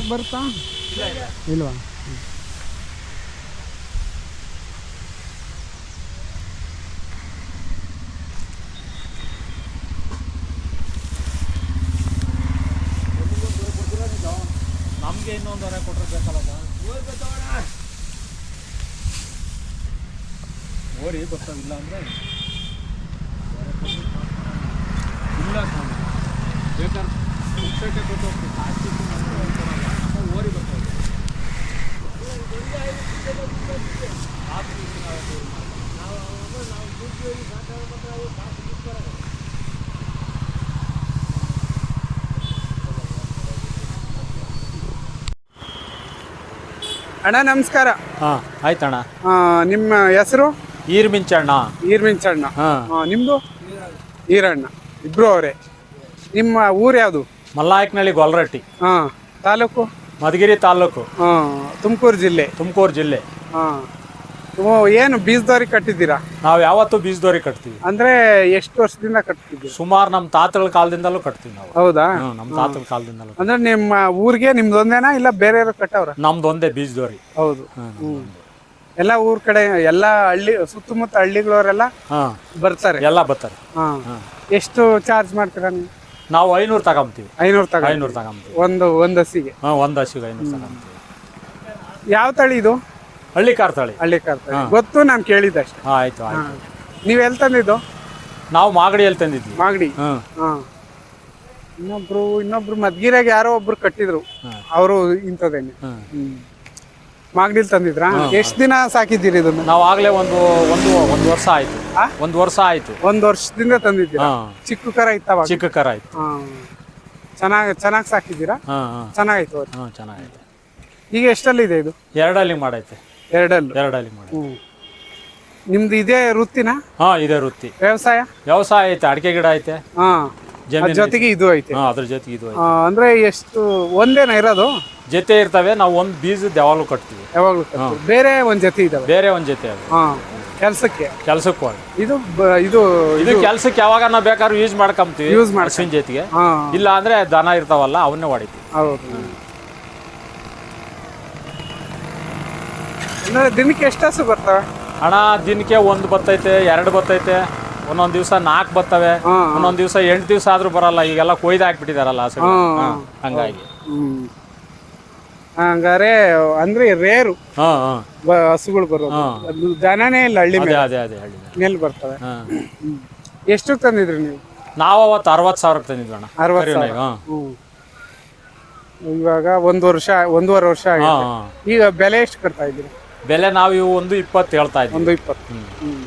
ಮಾಡಕ್ಕೆ ಬರುತ್ತಾ ಇಲ್ವಾ? ನಮಗೆ ಇನ್ನೊಂದು ಹೊರ ಕೊಟ್ಟರೆ ಬೇಕಲ್ಲ ಓರಿ ಬರ್ತಾವಿಲ್ಲ ಅಂದರೆ ಇಲ್ಲ ಬೇಕಾದ್ರೆ ಪುಕ್ಸಟ್ಟೆ ಕೊಟ್ಟು ಓರಿ ಬರ್ತಾವೆ. ಅಣ್ಣ ನಮಸ್ಕಾರ. ಹಾಂ ಆಯ್ತಣ್ಣ. ನಿಮ್ಮ ಹೆಸರು? ಈರ್ಮಿಂಚಣ್ಣ. ಈರ್ಮಿಂಚಣ್ಣ. ಹಾಂ. ನಿಮ್ಮದು? ಈರಣ್ಣ. ಇಬ್ರು ಅವರೇ. ನಿಮ್ಮ ಊರು ಯಾವುದು? ಮಲ್ಲಾಯಕನಹಳ್ಳಿ ಗೊಲ್ರಟ್ಟಿ. ಹಾಂ. ತಾಲೂಕು? ಮಧುಗಿರಿ ತಾಲೂಕು. ಹಾಂ. ತುಮಕೂರು ಜಿಲ್ಲೆ. ತುಮಕೂರು ಜಿಲ್ಲೆ. ಹಾಂ. ಏನು ಬೀಜದವ್ರಿ ಕಟ್ಟಿದ್ದೀರಾ? ನಾವು ಯಾವತ್ತೂ ಬೀಜದೋರಿ ಕಟ್ತೀವಿ. ಅಂದರೆ ಎಷ್ಟು ವರ್ಷದಿಂದ ಕಟ್ತಿದ್ದೀವಿ? ಸುಮಾರು ನಮ್ಮ ತಾತಗಳ ಕಾಲದಿಂದಲೂ ಕಟ್ತೀವಿ ನಾವು. ಹೌದಾ? ನಮ್ಮ ತಾತಗಳ ಕಾಲದಿಂದಲೂ. ಅಂದ್ರೆ ನಿಮ್ಮ ಊರಿಗೆ ನಿಮ್ದೊಂದೇನಾ ಇಲ್ಲ ಬೇರೆ ಕಟ್ಟವ್ರ? ನಮ್ದು ಒಂದೇ ಬೀಜದೋರಿ. ಹೌದು. ಎಲ್ಲ ಊರ್ ಕಡೆ ಎಲ್ಲ ಹಳ್ಳಿ ಸುತ್ತಮುತ್ತ ಹಳ್ಳಿಗಳವರೆಲ್ಲ ಬರ್ತಾರೆ. ಎಲ್ಲ ಬರ್ತಾರೆ. ಎಷ್ಟು ಚಾರ್ಜ್ ಮಾಡ್ತೀರಾ ನೀವು? ನಾವು 500 ತಗೊಂತೀವಿ. 500 ತಗೊಂತೀವಿ. ಒಂದು ಹಸಿಗೆ? ಒಂದು ಹಸಿಗೆ 500 ತಗೊಂತೀವಿ. ಯಾವ ತಳಿ ಇದು? ಹಳ್ಳಿಕಾರ್ ತಳಿ. ಹಳ್ಳಿಕಾರ್ ತಳಿ ಗೊತ್ತು, ನಾನು ಕೇಳಿದ್ದೆ ಅಷ್ಟೇ. ಆಯ್ತು ಆಯ್ತು. ನೀವು ಎಲ್ಲಿ ತಂದಿದ್ದು? ನಾವು ಮಾಗಡಿಯಲ್ಲಿ ತಂದಿದ್ವಿ. ಮಾಗಡಿ. ಇನ್ನೊಬ್ರು ಮದ್ಗಿರಾಗ ಯಾರೋ ಒಬ್ರು ಕಟ್ಟಿದ್ರು, ಅವರು ಇಂಥದ್ದೇನೆ. ಮಾಗಡಿಲಿ ತಂದಿದ್ರಾ? ಎಷ್ಟು ದಿನ ಸಾಕಿದ್ದೀರಿ ಇದನ್ನ? ನಾವು ಆಗ್ಲೇ ಒಂದು ವರ್ಷ ಆಯ್ತು. ಒಂದು ವರ್ಷ ಆಯ್ತು. ಒಂದು ವರ್ಷದಿಂದ ತಂದಿದ್ದೀರಾ? ಚಿಕ್ಕ ಕರ ಇತ್ತವ? ಚಿಕ್ಕ ಕರ ಆಯ್ತು. ಚೆನ್ನಾಗಿ ಸಾಕಿದ್ದೀರಾ? ಚೆನ್ನಾಗಾಯ್ತು. ಚೆನ್ನಾಗೈತೆ. ಈಗ ಎಷ್ಟಲ್ಲಿದೆ ಇದು? 2 ಅಲ್ಲಿ ಮಾಡೈತೆ. 2 ಅಲ್ಲಿ ಮಾಡಿ. ನಿಮ್ದು ಇದೇ ವೃತ್ತಿನ? ಇದೇ ವೃತ್ತಿ. ವ್ಯವಸಾಯ ಐತೆ. ಅಡಿಕೆ ಗಿಡ ಐತೆ. ಜೊತೆಗೆ ಇದು ಐತೆ. ಅದ್ರ ಜೊತೆಗೆ ಇದು ಐತೆ. ಅಂದ್ರೆ ಎಷ್ಟು ಒಂದೇನ ಇರೋದು? ಜೊತೆ ಇರ್ತವೆ. ನಾವು ಒಂದು ಬೀಜದ ಯಾವಾಗಲೂ ಕಟ್ತೀವಿ. ಬೇರೆ ಒಂದ್ ಜೊತೆ ಇದಾವೆ? ಬೇರೆ ಒಂದ್ ಜೊತೆ ಅದು ಕೆಲ್ಸಕ್ಕೆ ಇದು ಇದು ಕೆಲ್ಸಕ್ಕೆ ಯಾವಾಗ ನಾವು ಬೇಕಾದ್ರೂ ಯೂಸ್ ಮಾಡ್ಕೊಂತೀವಿ. ಹಸುವಿನ ಜೊತೆಗೆ. ಇಲ್ಲ ಅಂದ್ರೆ ದನ ಇರ್ತಾವಲ್ಲ ಅವನ್ನೇ ಹೊಡಿತೀವಿ. ದಿನಕ್ಕೆ ಎಷ್ಟು ಹಸು ಬರ್ತವೆ ಅಣ್ಣ? ದಿನಕ್ಕೆ 1 ಬರ್ತೈತೆ, 2 ಬರ್ತೈತೆ, ಒಂದೊಂದ್ ದಿವಸ 4 ಬರ್ತವೆ, ಒಂದೊಂದ್ ದಿವಸ 8 ದಿವಸ ಆದ್ರೂ ಬರಲ್ಲ. ಈಗೆಲ್ಲ ಕೊಯ್ದು ಹಾಕ್ಬಿಟ್ಟಿದಾರಲ್ಲ ಹಸು. ಹಂಗಾಗಿ ಹಂಗಾರೆ ಅಂದ್ರೆ ರೇರು ಹಸುಗಳು ಬರೋದು. ದನನೇ ಇಲ್ಲ ಹಳ್ಳಿ ಮೇಲೆ ಬರ್ತವೆ. ಎಷ್ಟು ತಂದಿದ್ರಿ ನೀವು? ನಾವು ಅವತ್ತು 60,000 ತಂದಿದ್ವಿ ಅಣ್ಣ. 60,000. ಇವಾಗ ಒಂದೂವರೆ ವರ್ಷ ಆಗಿದೆ. ಈಗ ಬೆಲೆ ಎಷ್ಟು ಕಟ್ತಾ ಇದ್ದೀರಿ? ಬೆಲೆ ನಾವು 120 ಹೇಳ್ತಾ ಇದ್ದೀವಿ. 120.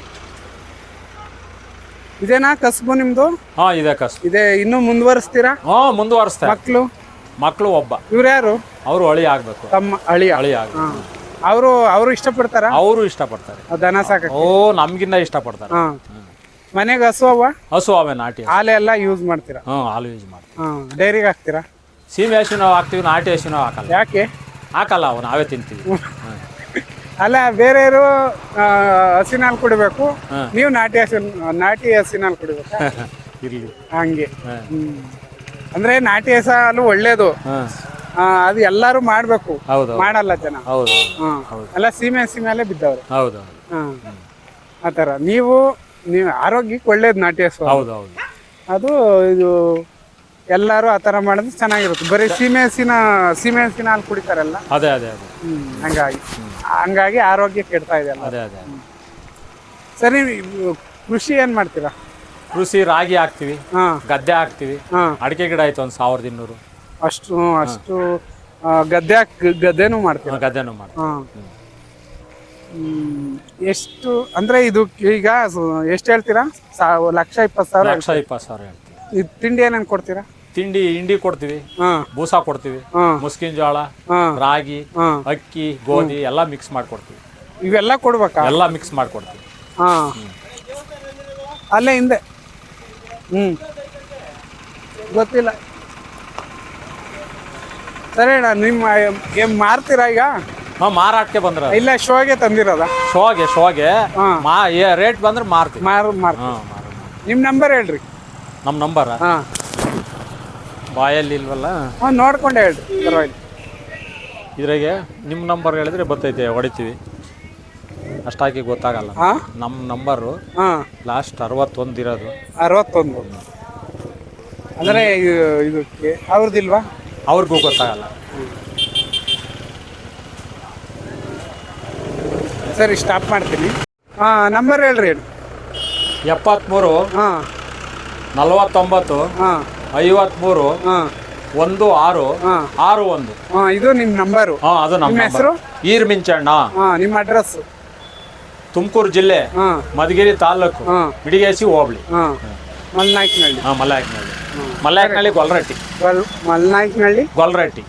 ಇದೇನಾ ಕಸಬು ನಿಮ್ದು? ಇದೆ ಕಸಬು. ಇದೆ. ಇನ್ನು ಮುಂದುವರಿಸ್ತೀರಾ? ಮುಂದುವರಿಸ್ತಾರೆ. ಮಕ್ಕಳು ಒಬ್ಬ. ಇವ್ರು ಯಾರು? ಅವರು ಹಳಿ ಆಗ್ಬೇಕು. ತಮ್ಮ ಹಳಿ ಆಗ್ಬೇಕು. ಅವರು ಇಷ್ಟಪಡ್ತಾರ? ಅವರು ಇಷ್ಟಪಡ್ತಾರೆ. ದನ ಸಾಕ ನಮ್ಗಿನ್ನ ಇಷ್ಟಪಡ್ತಾರೆ. ಮನೆಗೆ ಹಸು ಅವೇ ನಾಟಿ ಹಾಲೆಲ್ಲ ಯೂಸ್ ಮಾಡ್ತೀರಾ? ಹಾಲು ಯೂಸ್ ಮಾಡ್ತೀವಿ. ಡೈರಿಗೆ ಹಾಕ್ತೀರಾ? ಸೀಮೆ ಹಸು ನಾವು ಹಾಕ್ತಿವಿ, ನಾಟಿ ಹಸು ನಾವು ಹಾಕಲ್ಲ. ಯಾಕೆ ಹಾಕಲ್ಲ? ಅವು ನಾವೇ ತಿಂತೀವಿ. ಅಲ್ಲ, ಬೇರೆಯವರು ಹಸಿನ ಹಾಲು ಕುಡಿಬೇಕು, ನೀವು ನಾಟಿ ಹಸಿನ ಹಾಲು ಕುಡಿಬೇಕು. ಇರ್ಲಿ ಹಂಗೆ. ಅಂದ್ರೆ ನಾಟಿ ಹಸು ಹಾಲು ಒಳ್ಳೇದು. ಅದು ಎಲ್ಲಾರು ಮಾಡ್ಬೇಕು. ಮಾಡಲ್ಲ ಜನ. ಎಲ್ಲ ಸೀಮೆ ಹಸಿ ಮೇಲೆ ಬಿದ್ದವ್ರೆ. ಆತರ ನೀವು ಆರೋಗ್ಯಕ್ಕೆ ಒಳ್ಳೇದು ನಾಟಿ ಹಸು. ಅದು ಇದು ಎಲ್ಲಾರು ಆತರ ಮಾಡಿದ್ರೆ ಚೆನ್ನಾಗಿರುತ್ತೆ. ಬರೀ ಸೀಮೆ ಹಸಿನ ಹಾಲು ಕುಡಿತಾರಲ್ಲ. ಹಂಗಾಗಿ ಆರೋಗ್ಯ ಕೆಡ್ತಾ ಇದೆ. ಸರಿ, ಕೃಷಿ ಏನ್ ಮಾಡ್ತೀರಾ? ಕೃಷಿ ರಾಗಿ ಹಾಕ್ತಿವಿ, ಗದ್ದೆ ಹಾಕ್ತಿವಿ, ಅಡಿಕೆ ಗಿಡ ಆಯ್ತು 1200. ಅಷ್ಟು ಗದ್ದೆನೂ ಮಾಡ್ತೀವಿ. ಗದ್ದೆನೂ ಮಾಡ್ತೀವಿ. ಎಷ್ಟು ಅಂದ್ರೆ ಇದು ಈಗ ಎಷ್ಟು ಹೇಳ್ತೀರಾ? 1,20,000. 1,20,000 ಹೇಳ್ತೀವಿ. ತಿಂಡಿ ಏನೇನು ಕೊಡ್ತೀರಾ? ಹಿಂಡಿ ಕೊಡ್ತೀವಿ, ಬೂಸ ಕೊಡ್ತೀವಿ, ಮುಸ್ಕಿನ ಜೋಳ, ರಾಗಿ, ಅಕ್ಕಿ, ಗೋಧಿ ಎಲ್ಲ ಮಿಕ್ಸ್ ಮಾಡ್ಕೊಡ್ತೀವಿ. ಇವೆಲ್ಲ ಕೊಡ್ಬೇಕಾ? ಎಲ್ಲ ಮಿಕ್ಸ್ ಮಾಡ್ಕೊಡ್ತೀವಿ. ಅಲ್ಲೇ ಹಿಂದೆ ಗೊತ್ತಿಲ್ಲ. ಸರಿ ಅಣ್ಣ, ನಿಮ್ಮ ಮಾರ್ತೀರಾ ಈಗ? ಮಾರಾಟಕ್ಕೆ ಬಂದ್ರ? ಇಲ್ಲ, ಶೋಗೆ ತಂದಿರೋದ? ಶೋಗೆ ರೇಟ್ ಬಂದ್ರೆ ಮಾರ್ತೀವಿ. ನಿಮ್ಮ ನಂಬರ್ ಹೇಳ್ರಿ. ನಮ್ಮ ನಂಬರ್ ಬಾಯಲ್ಲಿ ಇಲ್ವಲ್ಲ? ನೋಡ್ಕೊಂಡೆ ಹೇಳ್ರಿ, ಪರವಾಗಿಲ್ಲ. ಇದ್ರಾಗೆ ನಿಮ್ಮ ನಂಬರ್ ಹೇಳಿದ್ರೆ ಬರ್ತೈತೆ ಹೊಡಿತೀವಿ ಅಷ್ಟಾಕಿ ಗೊತ್ತಾಗಲ್ಲ ಹಾಂ ನಮ್ಮ ನಂಬರು ಹಾಂ ಲಾಸ್ಟ್ 61 ಇರೋದು 61 ಅಂದರೆ ಇದಕ್ಕೆ ಅವ್ರದ್ದಿಲ್ವಾ ಅವ್ರಿಗೂ ಗೊತ್ತಾಗಲ್ಲ. ಸರಿ ಸ್ಟಾಪ್ ಮಾಡ್ತೀನಿ. ಹಾಂ ನಂಬರ್ ಹೇಳ್ರಿ. 73 ಹಾಂ 49 ಹಾಂ 53 ಹಾಂ 16 ಹಾಂ 61. ಹಾಂ ಇದು ನಿಮ್ಮ ನಂಬರು. ಹಾಂ ಅದು ನಮ್ಮ ನಿಮ್ಮ ಹೆಸರು? ಈರ್ ಮಿಂಚಣ್ಣ. ಹಾಂ ನಿಮ್ಮ ಅಡ್ರೆಸ್ಸು? ತುಮಕೂರು ಜಿಲ್ಲೆ ಹಾಂ ಮಧುಗಿರಿ ತಾಲೂಕು ಹಾಂ ಬಿಡಿಗೇಸಿ ಹೋಬಳಿ. ಹಾಂ ಮಲ್ನಾಯ್ಕನಹಳ್ಳಿ. ಹಾಂ ಮಲ್ನಾಯ್ಕನಹಳ್ಳಿ. ಮಲ್ನಾಯ್ಕನಹಳ್ಳಿ ಗೊಲ್ರಟ್ಟಿ. ಮಲ್ನಾಯ್ಕನಹಳ್ಳಿ ಗೊಲ್ರಟ್ಟಿ.